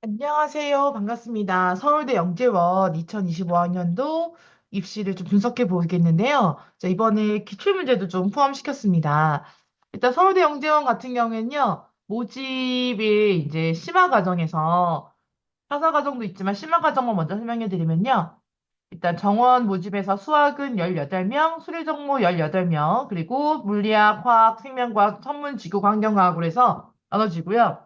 안녕하세요. 반갑습니다. 서울대 영재원 2025학년도 입시를 좀 분석해 보겠는데요. 이번에 기출문제도 좀 포함시켰습니다. 일단 서울대 영재원 같은 경우에는요, 모집이 이제 심화 과정에서 하사 과정도 있지만 심화 과정을 먼저 설명해 드리면요. 일단 정원 모집에서 수학은 18명, 수리정모 18명, 그리고 물리학, 화학, 생명과학, 천문, 지구, 환경과학으로 해서 나눠지고요.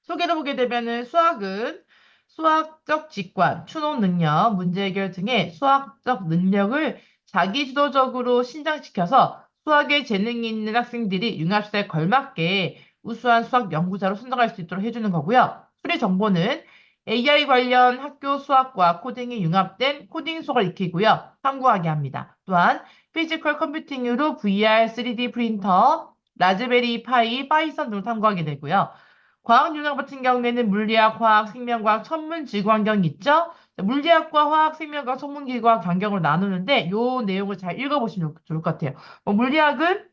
소개를 보게 되면은 수학은 수학적 직관, 추론 능력, 문제 해결 등의 수학적 능력을 자기주도적으로 신장시켜서 수학에 재능이 있는 학생들이 융합시대에 걸맞게 우수한 수학 연구자로 선정할 수 있도록 해주는 거고요. 수리 정보는 AI 관련 학교 수학과 코딩이 융합된 코딩 수업을 익히고요. 탐구하게 합니다. 또한 피지컬 컴퓨팅으로 VR, 3D 프린터, 라즈베리 파이, 파이썬 등을 탐구하게 되고요. 과학 융합 같은 경우에는 물리학, 화학, 생명과학, 천문, 지구환경이 있죠? 물리학과 화학, 생명과학, 천문, 기구학, 환경으로 나누는데 요 내용을 잘 읽어보시면 좋을 것 같아요. 물리학은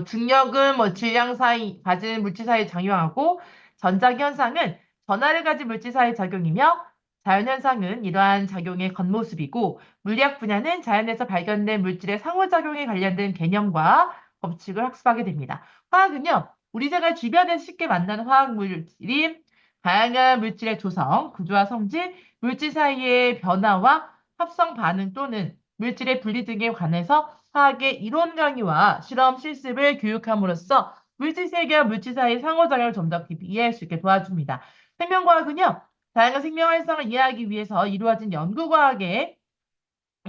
중력은 질량 사이 가진 물질 사이 작용하고 전자기 현상은 전하를 가진 물질 사이 작용이며 자연현상은 이러한 작용의 겉모습이고 물리학 분야는 자연에서 발견된 물질의 상호작용에 관련된 개념과 법칙을 학습하게 됩니다. 화학은요, 우리 생활 주변에서 쉽게 만나는 화학 물질이 다양한 물질의 조성, 구조와 성질, 물질 사이의 변화와 합성 반응 또는 물질의 분리 등에 관해서 화학의 이론 강의와 실험 실습을 교육함으로써 물질 세계와 물질 사이의 상호작용을 좀 더 깊이 이해할 수 있게 도와줍니다. 생명과학은요, 다양한 생명 활성을 이해하기 위해서 이루어진 연구과학의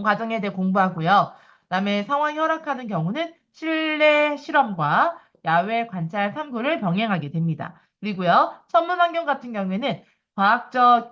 과정에 대해 공부하고요. 그다음에 상황이 허락하는 경우는 실내 실험과 야외 관찰 탐구를 병행하게 됩니다. 그리고요, 천문 환경 같은 경우에는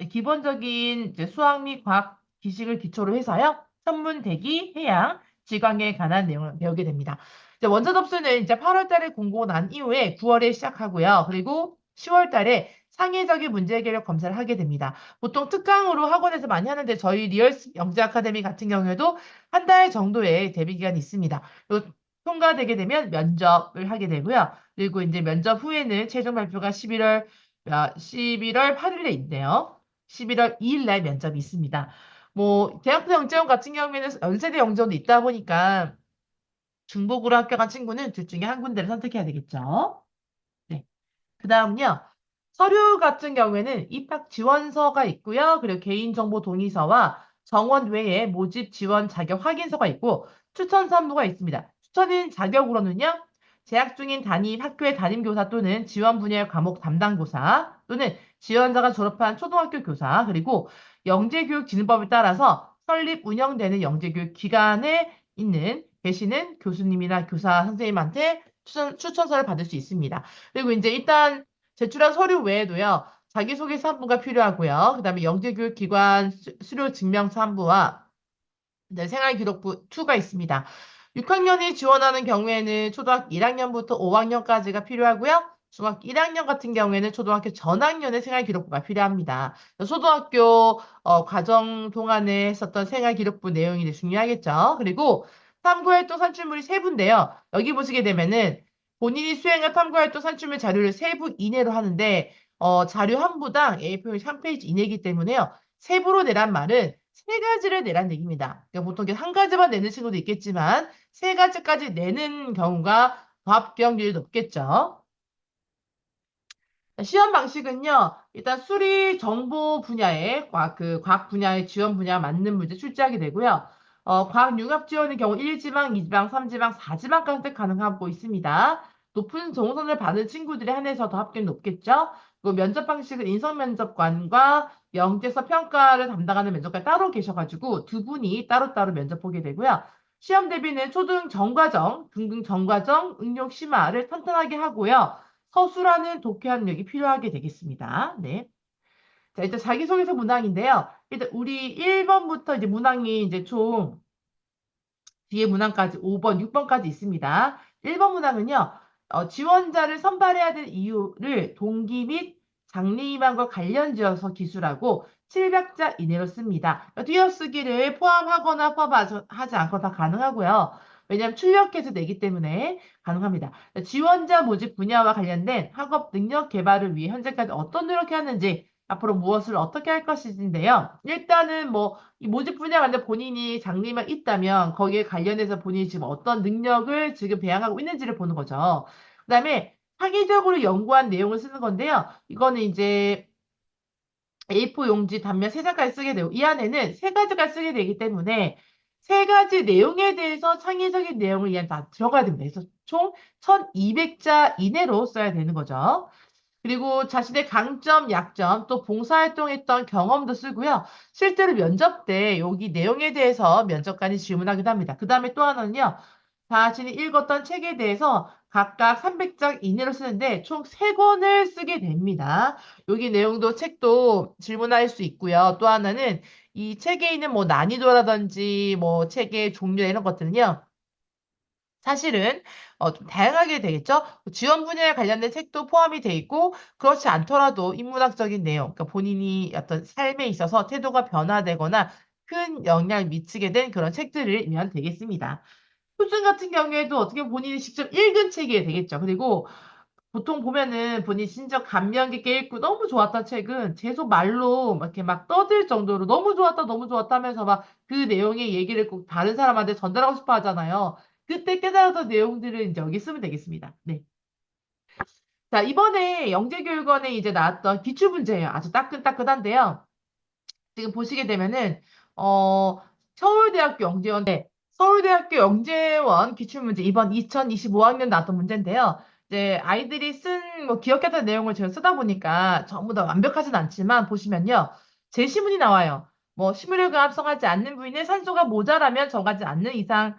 기본적인 이제 수학 및 과학 지식을 기초로 해서요, 천문, 대기, 해양, 지광에 관한 내용을 배우게 됩니다. 이제 원서 접수는 이제 8월 달에 공고 난 이후에 9월에 시작하고요. 그리고 10월 달에 상해적인 문제 해결력 검사를 하게 됩니다. 보통 특강으로 학원에서 많이 하는데 저희 리얼스 영재 아카데미 같은 경우에도 한 달 정도의 대비 기간이 있습니다. 그리고 통과되게 되면 면접을 하게 되고요. 그리고 이제 면접 후에는 최종 발표가 11월 8일에 있네요. 11월 2일 날 면접이 있습니다. 대학교 영재원 같은 경우에는 연세대 영재원도 있다 보니까 중복으로 합격한 친구는 둘 중에 한 군데를 선택해야 되겠죠. 네. 그 다음은요. 서류 같은 경우에는 입학 지원서가 있고요. 그리고 개인정보 동의서와 정원 외에 모집 지원 자격 확인서가 있고 추천 선무가 있습니다. 추천인 자격으로는요. 재학 중인 학교의 담임교사 또는 지원 분야의 과목 담당교사 또는 지원자가 졸업한 초등학교 교사 그리고 영재교육진흥법에 따라서 설립 운영되는 영재교육 기관에 계시는 교수님이나 교사 선생님한테 추천서를 받을 수 있습니다. 그리고 이제 일단 제출한 서류 외에도요, 자기소개서 한 부가 필요하고요. 그 다음에 영재교육기관 수료 증명서 한 부와 네, 생활기록부 2가 있습니다. 6학년이 지원하는 경우에는 초등학교 1학년부터 5학년까지가 필요하고요. 중학교 1학년 같은 경우에는 초등학교 전학년의 생활기록부가 필요합니다. 초등학교 과정 동안에 했었던 생활기록부 내용이 이제 중요하겠죠. 그리고 탐구활동 산출물이 세 부인데요. 여기 보시게 되면은 본인이 수행한 탐구활동 산출물 자료를 세 부 이내로 하는데 자료 한 부당 A4 3페이지 이내이기 때문에요. 세부로 내란 말은 세 가지를 내란 얘기입니다. 그러니까 보통 이렇게 한 가지만 내는 친구도 있겠지만 세 가지까지 내는 경우가 더 합격률이 높겠죠. 시험 방식은요, 일단 수리 정보 분야의 과학 분야의 지원 분야 맞는 문제 출제하게 되고요. 과학 융합 지원의 경우 1지망, 2지망, 3지망, 4지망까지 선택 가능하고 있습니다. 높은 정선을 받은 친구들에 한해서 더 합격이 높겠죠. 그리고 면접 방식은 인성면접관과 영재서 평가를 담당하는 면접관이 따로 계셔가지고 두 분이 따로따로 면접 보게 되고요. 시험 대비는 초등 정과정, 중등 정과정, 응용 심화를 탄탄하게 하고요. 서술하는 독해학력이 필요하게 되겠습니다. 네. 자, 일단 자기소개서 문항인데요. 일단 우리 1번부터 이제 문항이 이제 총 뒤에 문항까지 5번, 6번까지 있습니다. 1번 문항은요. 지원자를 선발해야 될 이유를 동기 및 장래희망과 관련 지어서 기술하고 700자 이내로 씁니다. 띄어쓰기를 포함하거나 포함하지 않거나 다 가능하고요. 왜냐하면 출력해서 내기 때문에 가능합니다. 지원자 모집 분야와 관련된 학업 능력 개발을 위해 현재까지 어떤 노력을 하는지, 앞으로 무엇을 어떻게 할 것인지인데요. 일단은 뭐, 이 모집 분야 관련 본인이 장래만 있다면 거기에 관련해서 본인이 지금 어떤 능력을 지금 배양하고 있는지를 보는 거죠. 그다음에 창의적으로 연구한 내용을 쓰는 건데요. 이거는 이제 A4 용지 단면 세 장까지 쓰게 되고 이 안에는 세 가지가 쓰게 되기 때문에 세 가지 내용에 대해서 창의적인 내용을 이 안에 다 들어가야 됩니다. 그래서 총 1200자 이내로 써야 되는 거죠. 그리고 자신의 강점, 약점, 또 봉사활동했던 경험도 쓰고요. 실제로 면접 때 여기 내용에 대해서 면접관이 질문하기도 합니다. 그 다음에 또 하나는요. 자신이 읽었던 책에 대해서 각각 300장 이내로 쓰는데 총 3권을 쓰게 됩니다. 여기 내용도 책도 질문할 수 있고요. 또 하나는 이 책에 있는 뭐 난이도라든지 뭐 책의 종류 이런 것들은요. 사실은 좀 다양하게 되겠죠. 지원 분야에 관련된 책도 포함이 돼 있고 그렇지 않더라도 인문학적인 내용, 그러니까 본인이 어떤 삶에 있어서 태도가 변화되거나 큰 영향을 미치게 된 그런 책들이면 되겠습니다. 표준 같은 경우에도 어떻게 보면 본인이 직접 읽은 책이 되겠죠. 그리고 보통 보면은 본인이 진짜 감명 깊게 읽고 너무 좋았던 책은 계속 말로 막 이렇게 막 떠들 정도로 너무 좋았다, 너무 좋았다 하면서 막 그 내용의 얘기를 꼭 다른 사람한테 전달하고 싶어 하잖아요. 그때 깨달았던 내용들을 이제 여기 쓰면 되겠습니다. 네. 자, 이번에 영재교육원에 이제 나왔던 기출문제예요. 아주 따끈따끈한데요. 지금 보시게 되면은 서울대학교 영재원 서울대학교 영재원 기출문제 이번 2025학년 나왔던 문제인데요. 이제 아이들이 쓴 뭐 기억했던 내용을 제가 쓰다 보니까 전부 다 완벽하진 않지만 보시면요. 제시문이 나와요. 뭐 식물을 합성하지 않는 부위는 산소가 모자라면 정하지 않는 이상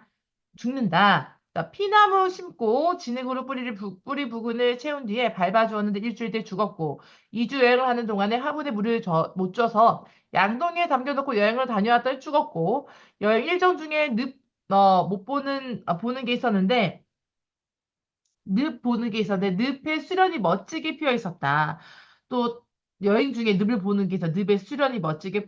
죽는다. 그러니까 피나무 심고 진흙으로 뿌리 부근을 채운 뒤에 밟아주었는데 일주일 뒤에 죽었고 2주 여행을 하는 동안에 화분에 물을 못 줘서 양동이에 담겨놓고 여행을 다녀왔더니 죽었고 여행 일정 중에 못 보는 보는 게 있었는데 늪 보는 게 있었는데 늪에 수련이 멋지게 피어 있었다. 또 여행 중에 늪을 보는 게 있어 늪에 수련이 멋지게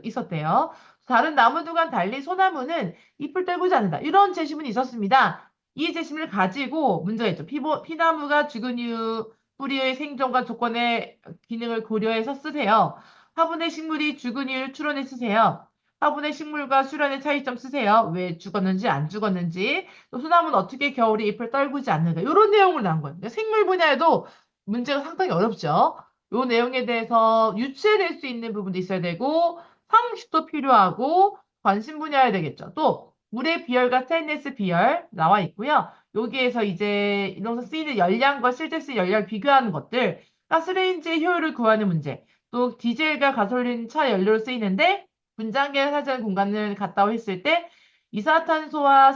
있었대요. 다른 나무들과는 달리 소나무는 잎을 떨구지 않는다. 이런 제시문이 있었습니다. 이 제시문을 가지고 문제가 있죠. 피나무가 죽은 이후 뿌리의 생존과 조건의 기능을 고려해서 쓰세요. 화분의 식물이 죽은 이유를 추론해 쓰세요. 화분의 식물과 수련의 차이점 쓰세요. 왜 죽었는지 안 죽었는지. 또 소나무는 어떻게 겨울에 잎을 떨구지 않는가. 이런 내용을 난 거예요. 그러니까 생물 분야에도 문제가 상당히 어렵죠. 이 내용에 대해서 유추해낼 수 있는 부분도 있어야 되고 상식도 필요하고 관심 분야야 되겠죠. 또 물의 비열과 스테인리스 비열 나와 있고요. 여기에서 이제 이동서 쓰이는 열량과 실제 쓰이는 열량을 비교하는 것들, 가스레인지의 효율을 구하는 문제, 또 디젤과 가솔린 차 연료로 쓰이는데 분자계 사전 공간을 갔다 했을 때 이산화탄소와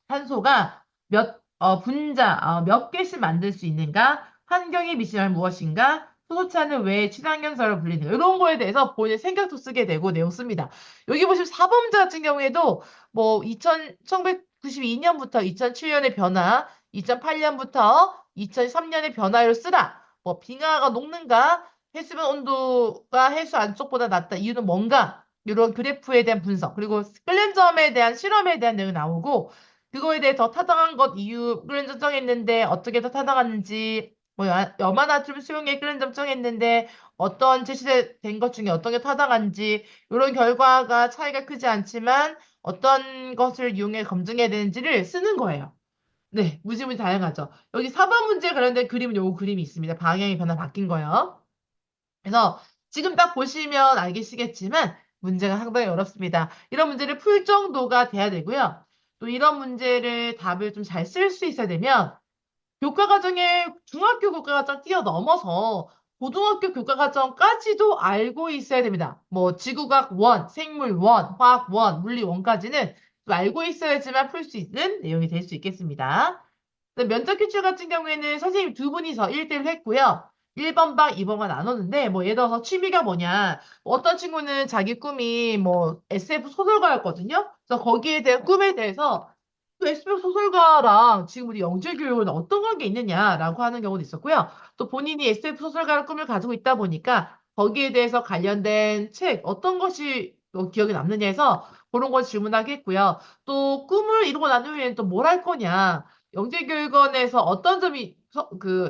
산소가 몇 개씩 만들 수 있는가? 환경에 미치는 무엇인가? 소소차는 왜 친환경사로 불리는가? 이런 거에 대해서 본인의 생각도 쓰게 되고 내용 씁니다. 여기 보시면 4번 문제 같은 경우에도 뭐 1992년부터 2007년의 변화, 2008년부터 2003년의 변화를 쓰라. 뭐 빙하가 녹는가? 해수면 온도가 해수 안쪽보다 낮다. 이유는 뭔가? 이런 그래프에 대한 분석, 그리고 클렌저험에 대한 실험에 대한 내용이 나오고, 그거에 대해 더 타당한 것 이유를 정했는데 어떻게 더 타당한지 뭐 염화나트륨 수용액 끓는 점 정했는데 어떤 제시된 것 중에 어떤 게 타당한지 이런 결과가 차이가 크지 않지만 어떤 것을 이용해 검증해야 되는지를 쓰는 거예요. 네, 무지무지 다양하죠. 여기 4번 문제에 관련된 그림은 요 그림이 있습니다. 방향이 변화 바뀐 거예요. 그래서 지금 딱 보시면 알겠시겠지만 문제가 상당히 어렵습니다. 이런 문제를 풀 정도가 돼야 되고요. 또 이런 문제를 답을 좀 잘 쓸 수 있어야 되면 교과과정에 중학교 교과과정 뛰어넘어서 고등학교 교과과정까지도 알고 있어야 됩니다. 뭐 지구과학 1, 생물 1, 화학 1, 물리 1까지는 또 알고 있어야지만 풀 수 있는 내용이 될 수 있겠습니다. 면접 퀴즈 같은 경우에는 선생님 두 분이서 1대1 했고요. 1번 방, 2번 방 나눴는데, 뭐, 예를 들어서 취미가 뭐냐. 어떤 친구는 자기 꿈이 뭐, SF 소설가였거든요. 그래서 거기에 대한 꿈에 대해서 그 SF 소설가랑 지금 우리 영재교육은 어떤 관계 있느냐라고 하는 경우도 있었고요. 또 본인이 SF 소설가의 꿈을 가지고 있다 보니까 거기에 대해서 관련된 책, 어떤 것이 기억에 남느냐 해서 그런 걸 질문하겠고요. 또 꿈을 이루고 난 후에는 또 뭘 할 거냐. 영재교육원에서 어떤 점이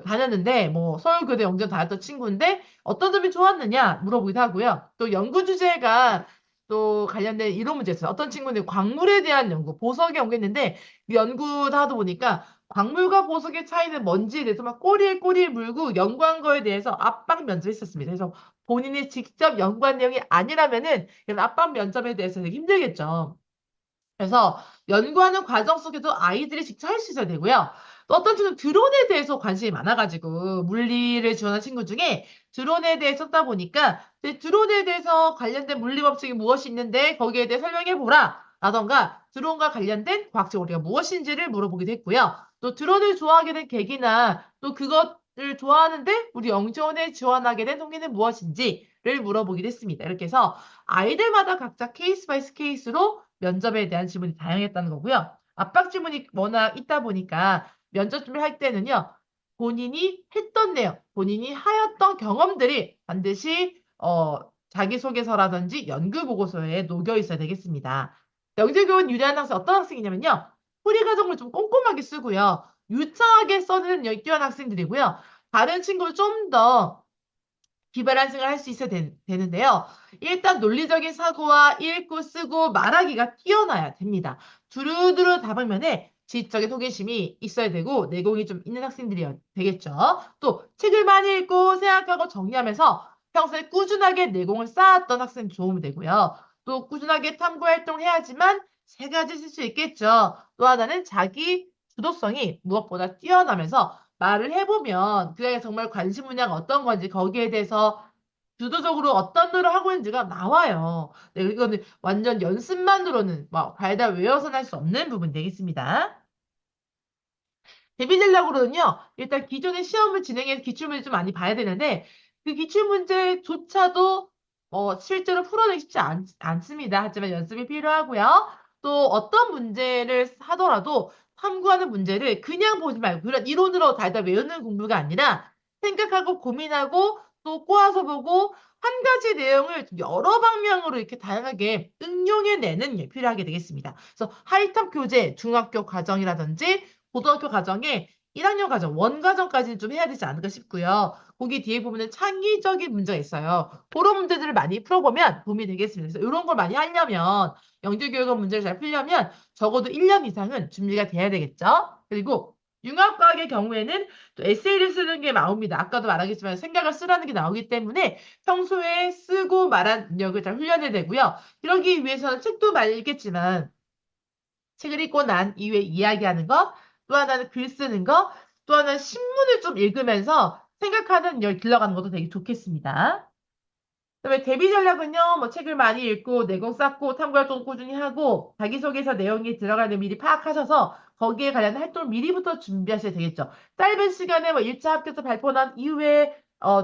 다녔는데 뭐 서울교대 영재원 다녔던 친구인데 어떤 점이 좋았느냐 물어보기도 하고요. 또 연구 주제가 또 관련된 이론 문제였어요. 어떤 친구는 광물에 대한 연구, 보석에 연구했는데 연구를 하다 보니까 광물과 보석의 차이는 뭔지에 대해서 막 꼬리에 물고 연구한 거에 대해서 압박 면접했었습니다. 그래서 본인이 직접 연구한 내용이 아니라면은 그런 압박 면접에 대해서 되게 힘들겠죠. 그래서 연구하는 과정 속에도 아이들이 직접 할 수 있어야 되고요. 또 어떤 친구는 드론에 대해서 관심이 많아가지고 물리를 지원한 친구 중에 드론에 대해 썼다 보니까 이제 드론에 대해서 관련된 물리 법칙이 무엇이 있는데 거기에 대해 설명해 보라. 라던가 드론과 관련된 과학적 원리가 무엇인지를 물어보기도 했고요. 또 드론을 좋아하게 된 계기나 또 그것을 좋아하는데 우리 영재원에 지원하게 된 동기는 무엇인지를 물어보기도 했습니다. 이렇게 해서 아이들마다 각자 케이스 바이 케이스로 면접에 대한 질문이 다양했다는 거고요. 압박 질문이 워낙 있다 보니까 면접 준비를 할 때는요. 본인이 했던 내용, 본인이 하였던 경험들이 반드시 자기소개서라든지 연구보고서에 녹여 있어야 되겠습니다. 영재교원 유리한 학생 어떤 학생이냐면요. 풀이 과정을 좀 꼼꼼하게 쓰고요. 유창하게 써는 뛰어난 학생들이고요. 다른 친구를 좀더 기발한 생각을 할 수 있어야 되는데요. 일단 논리적인 사고와 읽고 쓰고 말하기가 뛰어나야 됩니다. 두루두루 다방면에 지적인 호기심이 있어야 되고 내공이 좀 있는 학생들이 되겠죠. 또 책을 많이 읽고 생각하고 정리하면서 평소에 꾸준하게 내공을 쌓았던 학생이 도움이 되고요. 또 꾸준하게 탐구 활동을 해야지만 세 가지 쓸 수 있겠죠. 또 하나는 자기 주도성이 무엇보다 뛰어나면서 말을 해보면 그게 정말 관심 분야가 어떤 건지 거기에 대해서 주도적으로 어떤 노력을 하고 있는지가 나와요. 네, 이거는 완전 연습만으로는 막 달달 외워서는 할 수 없는 부분 되겠습니다. 데뷔 전략으로는요, 일단 기존의 시험을 진행해서 기출문제 좀 많이 봐야 되는데, 그 기출문제조차도 실제로 풀어내기 쉽지 않습니다. 하지만 연습이 필요하고요. 또 어떤 문제를 하더라도 탐구하는 문제를 그냥 보지 말고, 그런 이론으로 달달 외우는 공부가 아니라 생각하고 고민하고 또 꼬아서 보고 한 가지 내용을 여러 방면으로 이렇게 다양하게 응용해내는 게 필요하게 되겠습니다. 그래서 하이탑 교재, 중학교 과정이라든지 고등학교 과정에 1학년 과정, 원과정까지는 좀 해야 되지 않을까 싶고요. 거기 뒤에 보면은 창의적인 문제가 있어요. 그런 문제들을 많이 풀어보면 도움이 되겠습니다. 그래서 이런 걸 많이 하려면, 영재교육원 문제를 잘 풀려면 적어도 1년 이상은 준비가 돼야 되겠죠. 그리고 융합과학의 경우에는 또 에세이를 쓰는 게 나옵니다. 아까도 말하겠지만 생각을 쓰라는 게 나오기 때문에 평소에 쓰고 말한 능력을 잘 훈련해야 되고요. 이러기 위해서는 책도 많이 읽겠지만 책을 읽고 난 이후에 이야기하는 거, 또 하나는 글 쓰는 거, 또 하나는 신문을 좀 읽으면서 생각하는 열 길러가는 것도 되게 좋겠습니다. 그다음에 데뷔 전략은요, 뭐 책을 많이 읽고 내공 쌓고 탐구 활동 꾸준히 하고 자기소개서 내용이 들어가는 미리 파악하셔서 거기에 관련된 활동을 미리부터 준비하셔야 되겠죠. 짧은 시간에 뭐 1차 합격서 발표 난 이후에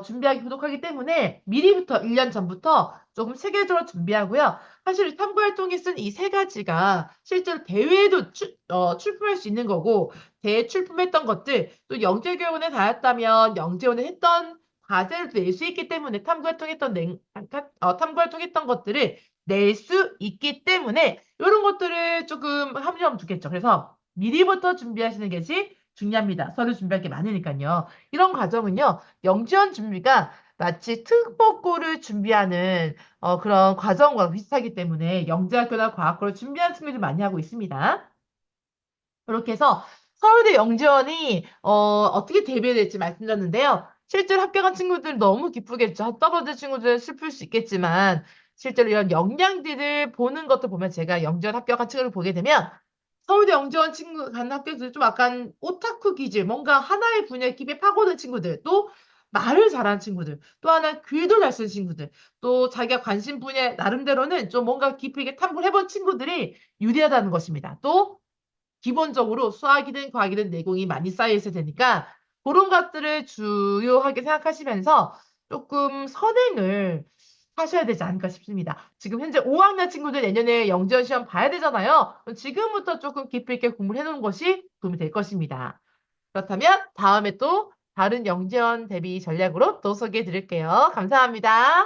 준비하기 부족하기 때문에 미리부터 1년 전부터 조금 체계적으로 준비하고요. 사실 탐구 활동에 쓴 이 세 가지가 실제로 대회에도 출품할 수 있는 거고 대회 출품했던 것들 또 영재교원에 다녔다면 영재원에 했던 과제를 낼 수 있기 때문에 탐구를 통했던 것들을 낼 수 있기 때문에 이런 것들을 조금 함유하면 좋겠죠. 그래서 미리부터 준비하시는 것이 중요합니다. 서류 준비할 게 많으니까요. 이런 과정은요, 영지원 준비가 마치 특목고를 준비하는 그런 과정과 비슷하기 때문에 영재학교나 과학고를 준비하는 친구들이 많이 하고 있습니다. 그렇게 해서 서울대 영재원이 어떻게 대비될지 말씀드렸는데요. 실제로 합격한 친구들 너무 기쁘겠죠. 떨어진 친구들은 슬플 수 있겠지만 실제로 이런 역량들을 보는 것도 보면 제가 영재원 합격한 친구를 보게 되면 서울대 영재원 친구 간 합격들 좀 약간 오타쿠 기질, 뭔가 하나의 분야에 깊이 파고든 친구들, 또 말을 잘하는 친구들, 또 하나 글도 잘 쓰는 친구들, 또 자기가 관심 분야 나름대로는 좀 뭔가 깊이 있게 탐구를 해본 친구들이 유리하다는 것입니다. 또 기본적으로 수학이든 과학이든 내공이 많이 쌓여 있어야 되니까 그런 것들을 주요하게 생각하시면서 조금 선행을 하셔야 되지 않을까 싶습니다. 지금 현재 5학년 친구들 내년에 영재원 시험 봐야 되잖아요. 지금부터 조금 깊이 있게 공부를 해놓은 것이 도움이 될 것입니다. 그렇다면 다음에 또 다른 영재원 대비 전략으로 또 소개해 드릴게요. 감사합니다.